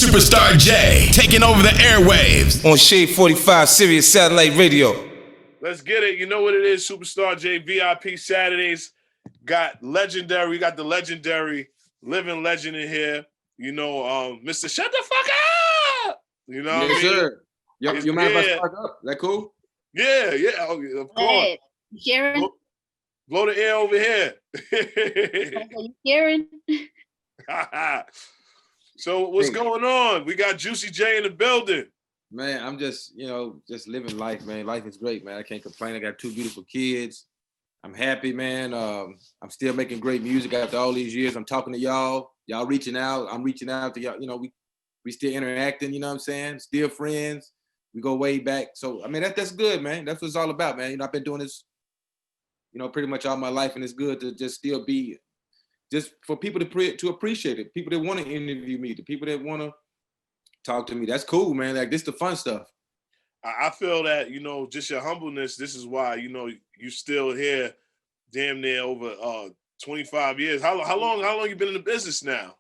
Superstar J, taking over the airwaves. On Shade 45, Sirius Satellite Radio. Let's get it. You know what it is, Superstar J, VIP Saturdays. We got the legendary living legend in here. You know, Mr. Shut the fuck up! You know what I mean? Sir. You mind if I start up? That cool? Yeah, of course. Hey, Sharon? Blow the air over here. Sharon? So what's going on? We got Juicy J in the building. Man, I'm just living life, man. Life is great, man. I can't complain. I got 2 beautiful kids. I'm happy, man. I'm still making great music after all these years. I'm talking to y'all. Y'all reaching out. I'm reaching out to y'all. You know, we still interacting, you know what I'm saying? Still friends. We go way back. So, I mean, that's good, man. That's what it's all about, man. You know, I've been doing this, you know, pretty much all my life, and it's good to just still be, just for people to appreciate it. People that want to interview me, the people that want to talk to me. That's cool, man. Like, this the fun stuff. I feel that, you know, just your humbleness, this is why, you know, you still here damn near over 25 years. How long you been in the business now?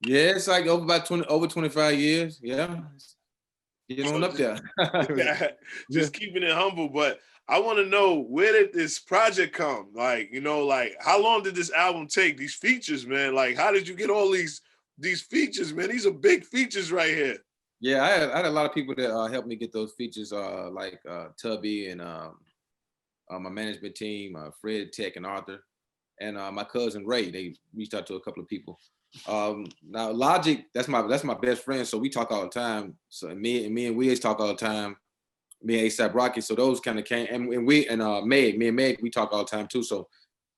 Yeah, it's like over 25 years. Yeah. Get on up there. Just keeping it humble. But I want to know, where did this project come? Like, you know, like, how long did this album take? These features, man. Like, how did you get all these features, man? These are big features right here. Yeah, I had a lot of people that helped me get those features, like Tubby and my management team, Fred, Tech, and Arthur, and my cousin Ray. They reached out to a couple of people. Now Logic, that's my best friend, so we talk all the time. So me and Wiz talk all the time. Me and ASAP Rocky, so those kind of came, and me and Meg, we talk all the time too. So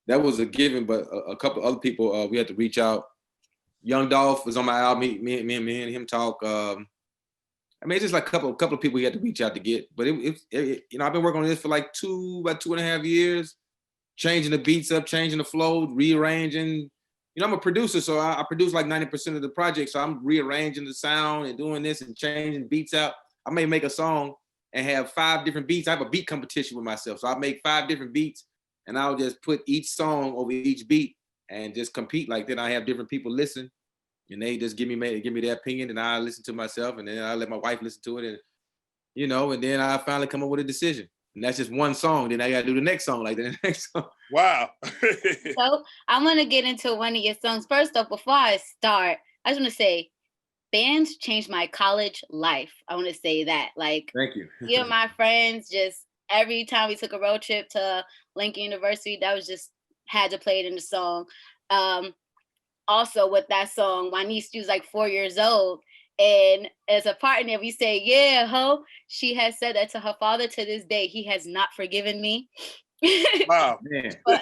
that was a given. But a couple of other people we had to reach out. Young Dolph was on my album. Me and him talk. I mean, it's just like a couple of people we had to reach out to get. But it you know, I've been working on this for like about 2.5 years, changing the beats up, changing the flow, rearranging. You know, I'm a producer, so I produce like 90% of the project. So I'm rearranging the sound and doing this and changing beats out. I may make a song and have 5 different beats. I have a beat competition with myself. So I make 5 different beats and I'll just put each song over each beat and just compete like that. I have different people listen and they just give me their opinion, and I listen to myself, and then I let my wife listen to it, and you know, and then I finally come up with a decision. And that's just one song. Then I gotta do the next song, like the next song. Wow. So I want to get into one of your songs. First off, before I start, I just want to say, bands changed my college life. I want to say that. Like, thank you. You and my friends, just every time we took a road trip to Lincoln University, that was just had to play it in the song. Also with that song, my niece, she was like 4 years old. And as a partner, we say, yeah, ho. She has said that to her father to this day. He has not forgiven me. Wow, man. But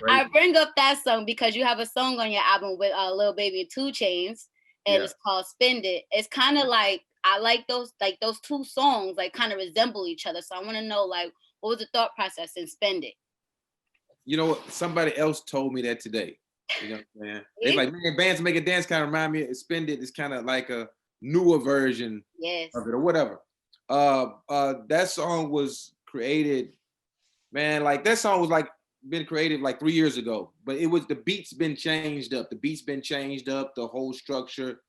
I bring up that song because you have a song on your album with Lil Baby and 2 Chainz, and it's called Spend It. It's kind of like, I like those 2 songs, like kind of resemble each other. So I want to know, like, what was the thought process in Spend It? You know what? Somebody else told me that today. You know what I'm saying? They're like, man, Bands Make a Dance kind of remind me of Spend It. It's kind of like a newer version of it or whatever. That song was created, man, like that song was like been created like 3 years ago, but it was, the beat's been changed up. The beat's been changed up, the whole structure.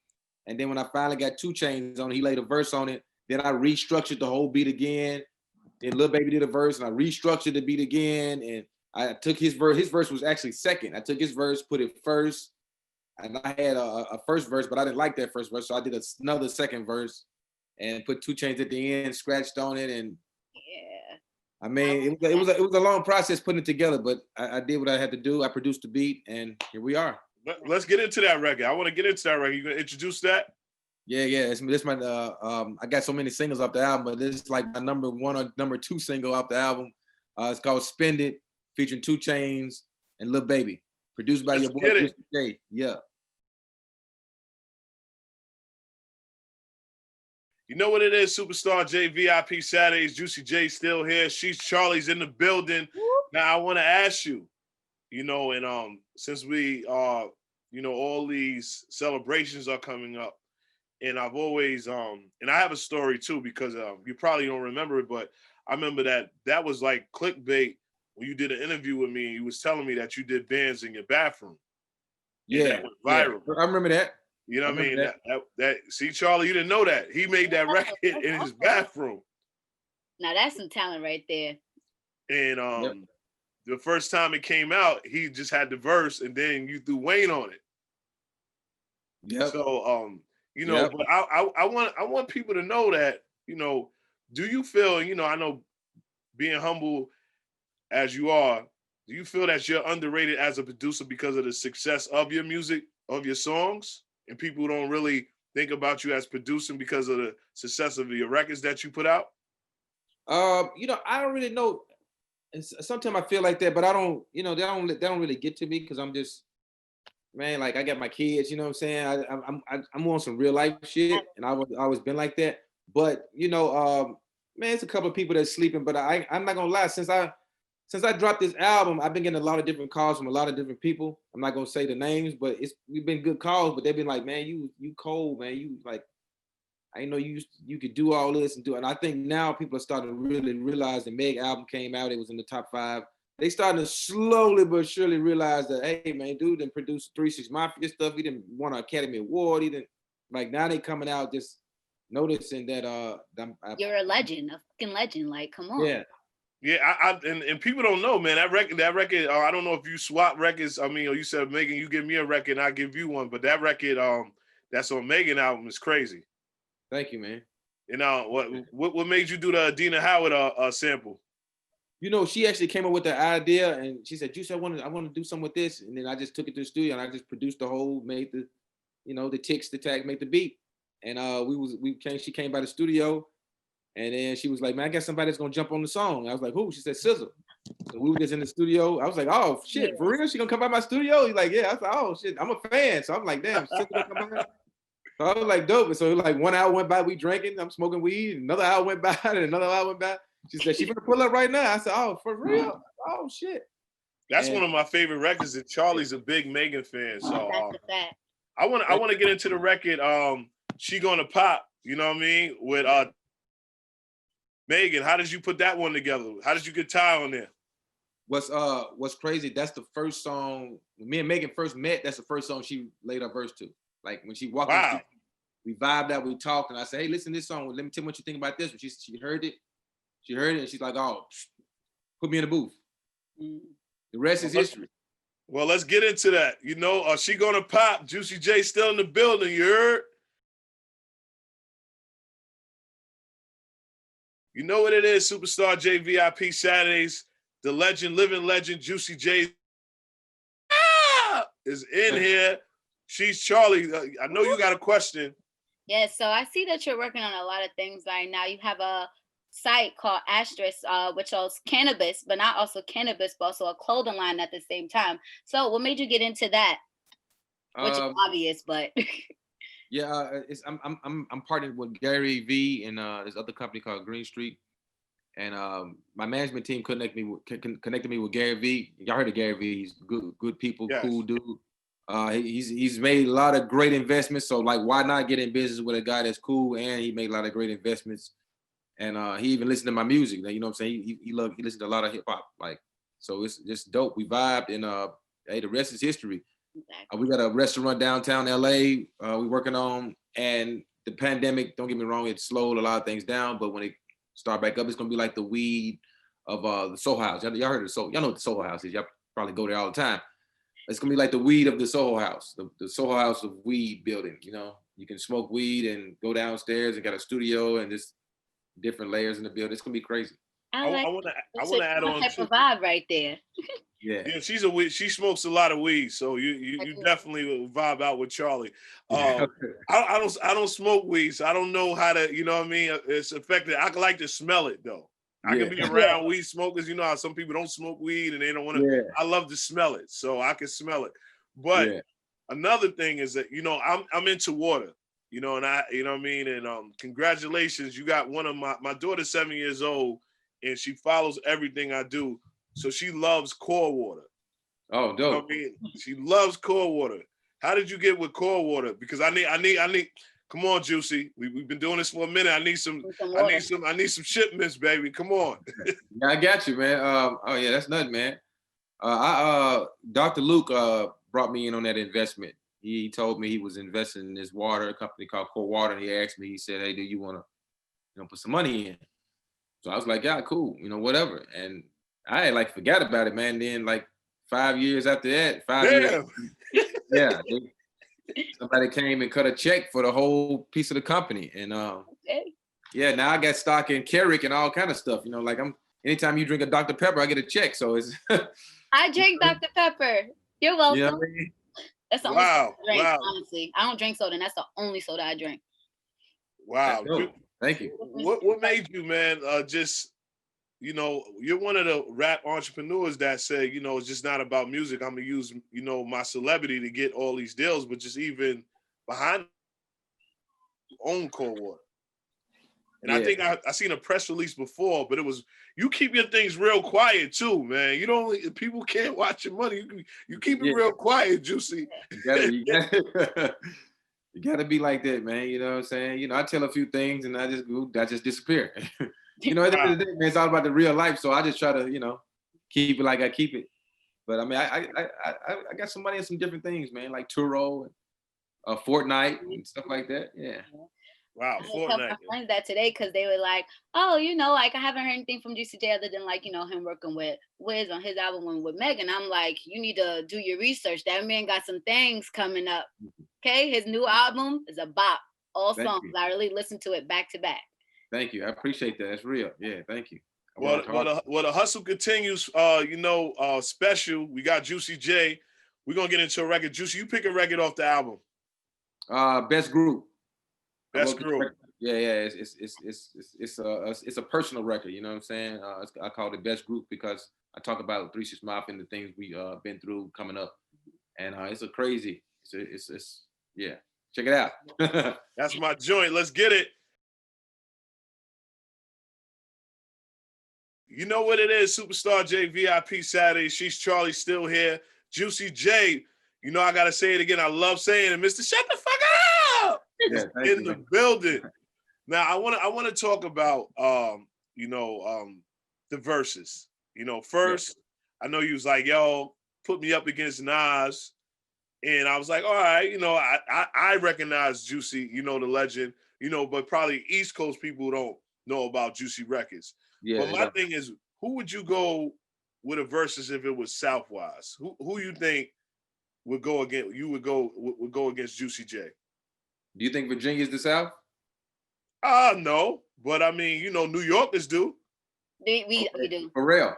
And then when I finally got 2 Chainz on it, he laid a verse on it. Then I restructured the whole beat again. Then Lil Baby did a verse and I restructured the beat again. And I took his verse. His verse was actually second. I took his verse, put it first. And I had a first verse, but I didn't like that first verse. So I did another second verse and put 2 Chainz at the end, scratched on it. And I mean, it was a long process putting it together, but I did what I had to do. I produced the beat and here we are. Let's get into that record. I want to get into that record. You gonna introduce that? Yeah. This my I got so many singles off the album, but this is like my number 1 or number 2 single off the album. It's called Spend It, featuring 2 Chainz and Lil Baby. Produced by your boy Juicy J. Yeah. You know what it is, Superstar J, VIP Saturdays. Juicy J still here. She's Charlie's in the building. Now I want to ask you, you know, and since we are, you know, all these celebrations are coming up, and I've always and I have a story too, because you probably don't remember it, but I remember that was like clickbait when you did an interview with me and you was telling me that you did bands in your bathroom. Yeah, that went viral. Yeah. I remember that. You know I what I mean? remember That see, Charlie, you didn't know that. He made that record in his bathroom. Now that's some talent right there. And Yep. the first time it came out, he just had the verse and then you threw Wayne on it. Yep. So you know, Yep. but I want people to know that, you know, do you feel, you know, I know being humble as you are, do you feel that you're underrated as a producer because of the success of your music, of your songs? And people don't really think about you as producing because of the success of your records that you put out? You know, I don't really know. Sometimes I feel like that, but I don't. You know, they don't really get to me because I'm just, man. Like I got my kids. You know what I'm saying? I'm on some real life shit, and I always been like that. But you know, man, it's a couple of people that's sleeping. But I'm not gonna lie. Since I dropped this album, I've been getting a lot of different calls from a lot of different people. I'm not gonna say the names, but we've been good calls. But they've been like, man, you cold, man. You like, I didn't know you could do all this and do it. And I think now people are starting to really realize the Meg album came out. It was in the top 5. They starting to slowly but surely realize that, hey, man, dude didn't produce 3-6 Mafia stuff. He didn't won an Academy Award. He didn't, like, now they coming out just noticing that You're a legend, a fucking legend. Like, come on. Yeah. Yeah, and people don't know, man. That record, I don't know if you swap records. I mean, or you said, Megan, you give me a record, and I give you one. But that record, that's on Megan album is crazy. Thank you, man. You know, what made you do the Dina Howard sample? You know, she actually came up with the idea, and she said, "Juice, I want to do something with this." And then I just took it to the studio, and I just produced the whole, made the, you know, the ticks, the tag, make the beat. And she came by the studio, and then she was like, "Man, I guess somebody's gonna jump on the song." I was like, "Who?" She said, "Sizzle." So we were just in the studio. I was like, "Oh shit, for real? She gonna come by my studio?" He's like, "Yeah." I was like, "Oh shit, I'm a fan." So I'm like, "Damn, Sizzle gonna come by?" So I was like, "Dope." And so like 1 hour went by, we drinking, I'm smoking weed. Another hour went by, and another hour went by. She said, "She's gonna pull up right now." I said, "Oh, for real? Oh shit." That's one of my favorite records. And Charlie's a big Megan fan, so That's a fact. I want to get into the record. She Gonna Pop. You know what I mean? With Megan, how did you put that one together? How did you get Ty on there? What's crazy? That's the first song me and Megan first met. That's the first song she laid her verse to. Like when she walked in the studio, we vibed out, we talked, and I said, "Hey, listen to this song. Let me tell me what you think about this." When she heard it, and she's like, "Oh, put me in the booth." The rest is history. Well, let's get into that. You know, She Gonna Pop. Juicy J still in the building. You heard? You know what it is, Superstar J VIP Saturdays. The legend, living legend, Juicy J is in here. She's Charlie. I know you got a question. Yeah, so I see that you're working on a lot of things right now. You have a site called Asterisk, which sells cannabis, but not also cannabis, but also a clothing line at the same time. So what made you get into that? Which is obvious, but yeah, I'm partnered with Gary V and this other company called Green Street, and my management team connected me with Gary V. Y'all heard of Gary V? He's good people, yes. Cool dude. He's made a lot of great investments. So like, why not get in business with a guy that's cool and he made a lot of great investments. And he even listened to my music. You know what I'm saying? He listened to a lot of hip hop. Like, so it's just dope. We vibed, and hey, the rest is history. Exactly. We got a restaurant downtown LA. We're working on, and the pandemic. Don't get me wrong, it slowed a lot of things down. But when it start back up, it's gonna be like the weed of the Soho House. Y'all heard of the Soho? Y'all know what the Soho House is. Y'all probably go there all the time. It's gonna be like the weed of the Soho House, the Soho House of weed building. You know, you can smoke weed and go downstairs and got a studio and just different layers in the building. It's gonna be crazy. I want to add on type of vibe right there. Yeah, she smokes a lot of weed, so you definitely will vibe out with Charlie. I don't smoke weed, so I don't know how to, you know what I mean? It's effective. I like to smell it though. I can be around weed smokers. You know how some people don't smoke weed and they don't want to. Yeah. I love to smell it, so I can smell it. But another thing is that, you know, I'm into water. You know, and you know what I mean? And congratulations, you got one of my daughter's 7 years old, and she follows everything I do. So she loves core water. Oh, dope. You know what I mean? She loves core water. How did you get with core water? Because I need, come on, Juicy. We've been doing this for a minute. I need some shipments, baby. Come on. Yeah, I got you, man. Oh yeah, that's nothing, man. Dr. Luke brought me in on that investment. he told me he was investing in this water, a company called Core Water. And he asked me, he said, "Hey, do you want to, put some money in?" So I was like, "Yeah, cool, whatever." And I had like forgot about it, man. Then like 5 years after that, 5 years, Damn. yeah, somebody came and cut a check for the whole piece of the company. And Okay. yeah, now I got stock in Carrick and all kind of stuff. Like anytime you drink a Dr. Pepper, I get a check. So it's I drink Dr. Pepper. You're welcome. you know what I mean? That's the only soda Wow. I drink, Wow. honestly. I don't drink soda, and that's the only soda I drink. Wow. That's dope. Thank you. What made you, man, just, you're one of the rap entrepreneurs that say, it's just not about music. I'm going to use, my celebrity to get all these deals, but just even behind own Core Water. And I think I seen a press release before, but it was, you keep your things real quiet too, man. You don't, people can't watch your money. You keep it real quiet, Juicy. You gotta be like that, man. You know what I'm saying? I tell a few things and I just disappear. At the end of the day, man, it's all about the real life. So I just try to, keep it like I keep it. But I mean, I got some money in some different things, man, like Turo and Fortnite and stuff like that. Yeah. Wow, I tell Fortnite. my friends that today because they were like, "Oh, like I haven't heard anything from Juicy J other than like him working with Wiz on his album and with Megan." I'm like, "You need to do your research. That man got some things coming up. Okay, his new album is a bop. All Thank songs. you. I really listened to it back to back." Thank you. I appreciate that. That's real. Yeah. Thank you. Well, the hustle continues. Special. We got Juicy J. We're gonna get into a record. Juicy, you pick a record off the album. Best group. Best group. Yeah. It's a personal record. You know what I'm saying? I call it Best Group because I talk about 3 6 Mafia and the things we been through coming up, and it's a crazy. It's yeah. Check it out. That's my joint. Let's get it. You know what it is, Superstar J, VIP Saturday. She's Charlie, still here. Juicy J, I got to say it again. I love saying it. Mr. Shut the fuck up! Yeah, in the building. Now, I want to talk about, the verses. First, I know you was like, yo, put me up against Nas. And I was like, all right, I recognize Juicy, the legend, but probably East Coast people don't know about Juicy Records. Yeah, but my thing is, who would you go with a versus if it was Southwise? Who you think would go against? You would go against Juicy J. Do you think Virginia's the South? No, but I mean, New Yorkers do. We do. Pharrell.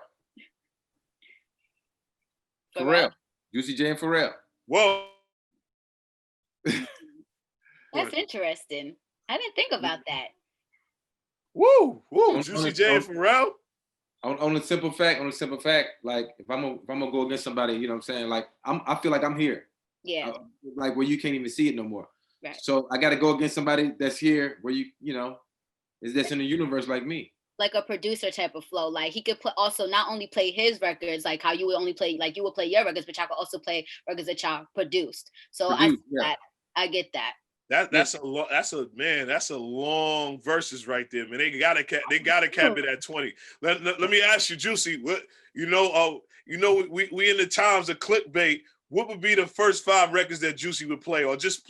Juicy J and Pharrell. Whoa. That's interesting. I didn't think about that. Woo! Juicy J and Pharrell. On the simple fact, like if I'm gonna go against somebody, you know what I'm saying? Like I feel like I'm here. Yeah. Like where you can't even see it no more. Right. So I got to go against somebody that's here where is that's in the universe like me. Like a producer type of flow. Like he could also not only play his records, like how you would only play, like you would play your records, but y'all could also play records that y'all produced. So I get that. That's a long verses right there, man. They gotta cap it at 20. Let me ask you, Juicy. What we in the times of clickbait. What would be the first 5 records that Juicy would play, or just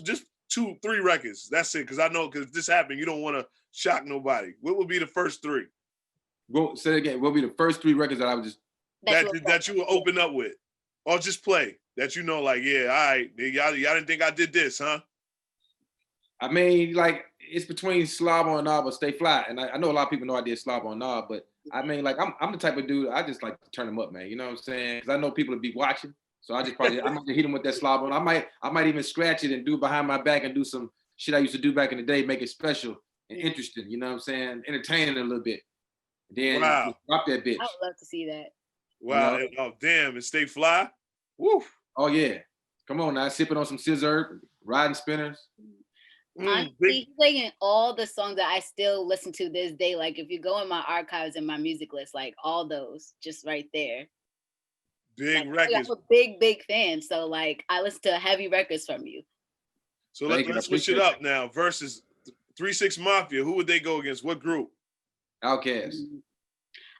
2, 3 records? That's it, because I know because this happened, you don't want to shock nobody. What would be the first 3? Well, say it again. What would be the first 3 records that I would just that you would open up with, or just play that like, yeah, all right, y'all didn't think I did this, huh? I mean, like it's between Slob on Knob or Stay Fly, and I know a lot of people know I did Slob on Knob, but I mean, like I'm the type of dude I just like to turn them up, man. You know what I'm saying? Because I know people will be watching, so I might hit them with that Slob on. I might even scratch it and do it behind my back and do some shit I used to do back in the day, make it special and interesting. You know what I'm saying? Entertaining a little bit. Then drop that bitch. I would love to see that. Wow! Oh damn! And Stay Fly. Woo! Oh yeah! Come on now, sipping on some scissor, riding spinners. Honestly, he's playing all the songs that I still listen to this day. Like if you go in my archives and my music list, like all those just right there. Big records. I'm a big fan. So like I listen to heavy records from you. So let's switch it up now. Versus 3 6 Mafia. Who would they go against? What group? Outkast.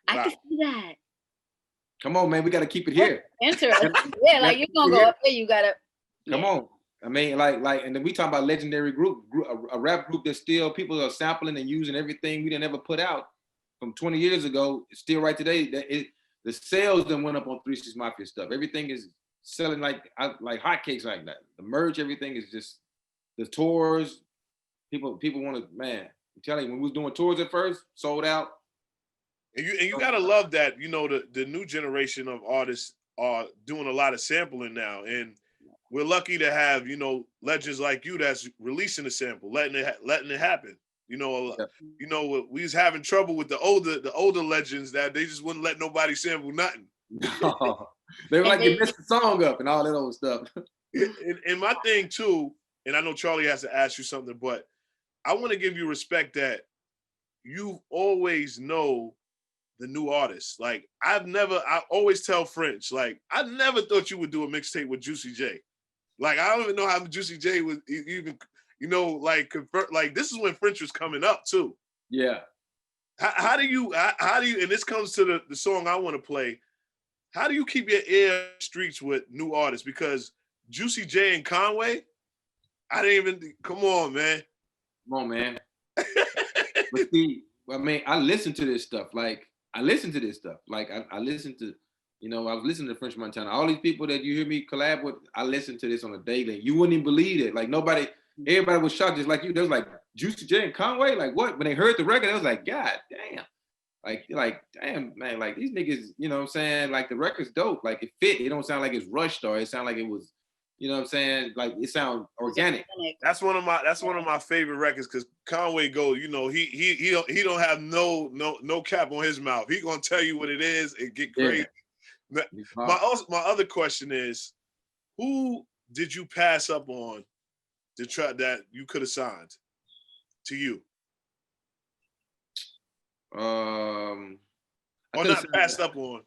I can see that. Come on, man. We got to keep it here. Interesting. Yeah, like you're going to go up there. You got to. Come on. I mean, and then we talk about legendary group, a rap group that still people are sampling and using everything we didn't ever put out from 20 years ago. It's still right today. The sales then went up on 3 6 Mafia stuff. Everything is selling like hotcakes like that. The merch, everything is just the tours. People want to, man. I'm telling you, when we was doing tours at first, sold out. And you gotta love that, you know, the new generation of artists are doing a lot of sampling now. And we're lucky to have, you know, legends like you that's releasing the sample, letting it happen. You know, we was having trouble with the older legends that they just wouldn't let nobody sample nothing. They were like, you messed the song up and all that old stuff. And my thing too, and I know Charlie has to ask you something, but I want to give you respect that you always know the new artists. Like I always tell French, like I never thought you would do a mixtape with Juicy J. Like I don't even know how Juicy J was even, you know, like convert. Like this is when French was coming up too. Yeah. How do you? And this comes to the song I want to play. How do you keep your ear in the streets with new artists? Because Juicy J and Conway, I didn't even. Come on, man. Come on, man. But see, I mean, I listen to this stuff. Like I listen to, you know, I was listening to French Montana. All these people that you hear me collab with, I listen to this on a daily. You wouldn't even believe it. Like everybody was shocked, just like you. They was like, Juicy J and Conway? Like what? When they heard the record, they was like, God damn. Like, damn, man, like these niggas, you know what I'm saying? Like the record's dope. Like it fit. It don't sound like it's rushed or it sound like it was, you know what I'm saying? Like it sounds organic. That's one of my favorite records because Conway goes, you know, he don't have no cap on his mouth. He gonna tell you what it is and get great. Yeah. My other question is, who did you pass up on to try that you could have signed to you? Or not passed up on.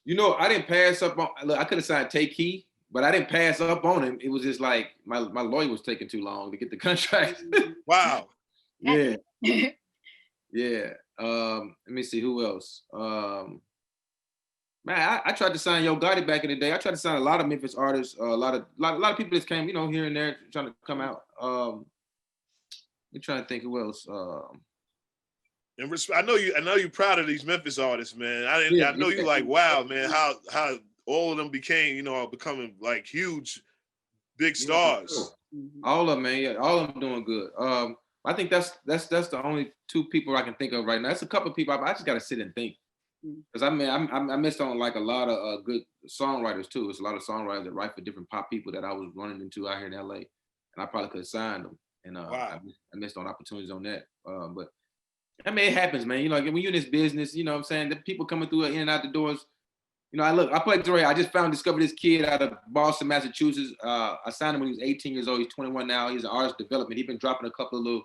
You know, I didn't pass up on. Look, I could have signed Take Key, but I didn't pass up on him. It was just like my lawyer was taking too long to get the contract. Wow. Yeah. Yeah. Let me see who else. Man, I tried to sign Yo Gotti back in the day. I tried to sign a lot of Memphis artists, a lot of people that came, you know, here and there trying to come out. I'm trying to think who else. And I know you're proud of these Memphis artists, man. I know you like, wow, man, how all of them became, you know, are becoming like huge, big stars. All of them, man. Yeah, all of them doing good. I think that's the only 2 people I can think of right now. That's a couple of people I just got to sit and think. Because I mean, I missed on like a lot of good songwriters too. It's a lot of songwriters that write for different pop people that I was running into out here in LA, and I probably could have signed them. And wow. I missed on opportunities on that. But I mean, it happens, man. You know, when you're in this business, you know what I'm saying? The people coming through in and out the doors. You know, I played Dre. I just discovered this kid out of Boston, Massachusetts. I signed him when he was 18 years old. He's 21 now. He's an artist development. He's been dropping a couple of little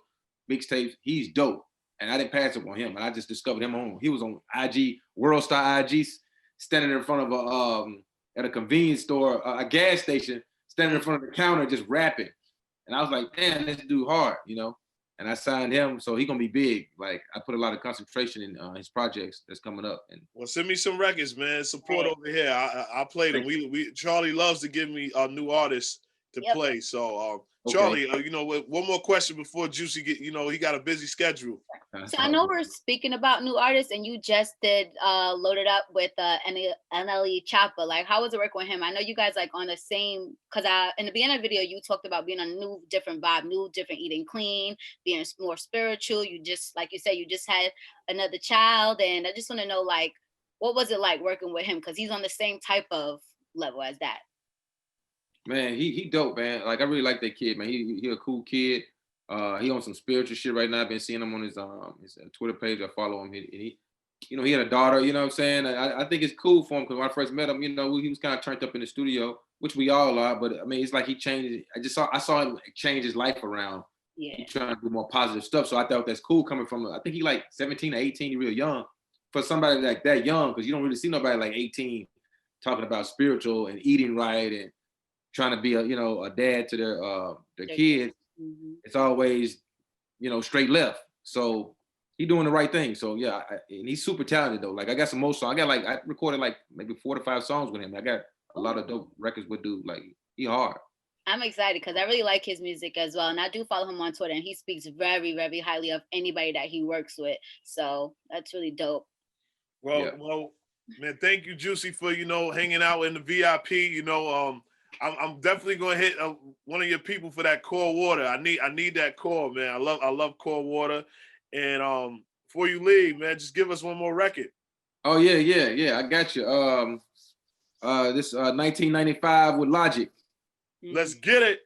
mixtapes. He's dope. And I didn't pass up on him. And I just discovered him he was on IG, World Star IG, standing in front of at a convenience store, a gas station, standing in front of the counter, just rapping. And I was like, damn, this dude hard, you know? And I signed him, so he's gonna be big. Like I put a lot of concentration in his projects that's coming up. And well, send me some records, man. Support over here. I play them. Charlie loves to give me new artists to play. So Charlie, you know, one more question before Juicy he got a busy schedule. So I know we're speaking about new artists, and you just did Load It Up with NLE Choppa. Like, how was it working with him? I know you guys like on the same, because in the beginning of the video, you talked about being on a new, different vibe, different eating clean, being more spiritual. You just, like you said, you just had another child, and I just want to know, like, what was it like working with him? Because he's on the same type of level as that. Man, he dope, man. Like I really like that kid, man. He a cool kid. He on some spiritual shit right now. I've been seeing him on his Twitter page. I follow him. He you know, he had a daughter. You know what I'm saying? I think it's cool for him because when I first met him, you know, he was kind of turned up in the studio, which we all are. But I mean, it's like he changed. I saw him change his life around. Yeah. He's trying to do more positive stuff. So I thought that's cool coming from. I think he like 17 or 18. He's real young for somebody like that young, because you don't really see nobody like 18 talking about spiritual and eating right and trying to be a dad to their kids. Mm-hmm. It's always, you know, straight left. So he doing the right thing. So yeah, and he's super talented though. Like I got some more songs. I recorded like maybe 4 to 5 songs with him. I got a lot of dope records with dude. Like he hard. I'm excited because I really like his music as well. And I do follow him on Twitter, and he speaks very, very highly of anybody that he works with. So that's really dope. Well, man, thank you, Juicy, for hanging out in the VIP. I'm definitely gonna hit one of your people for that core water. I need that core, man. I love core water. And before you leave, man, just give us one more record. Oh yeah. I got you. This 1995 with Logic. Let's get it.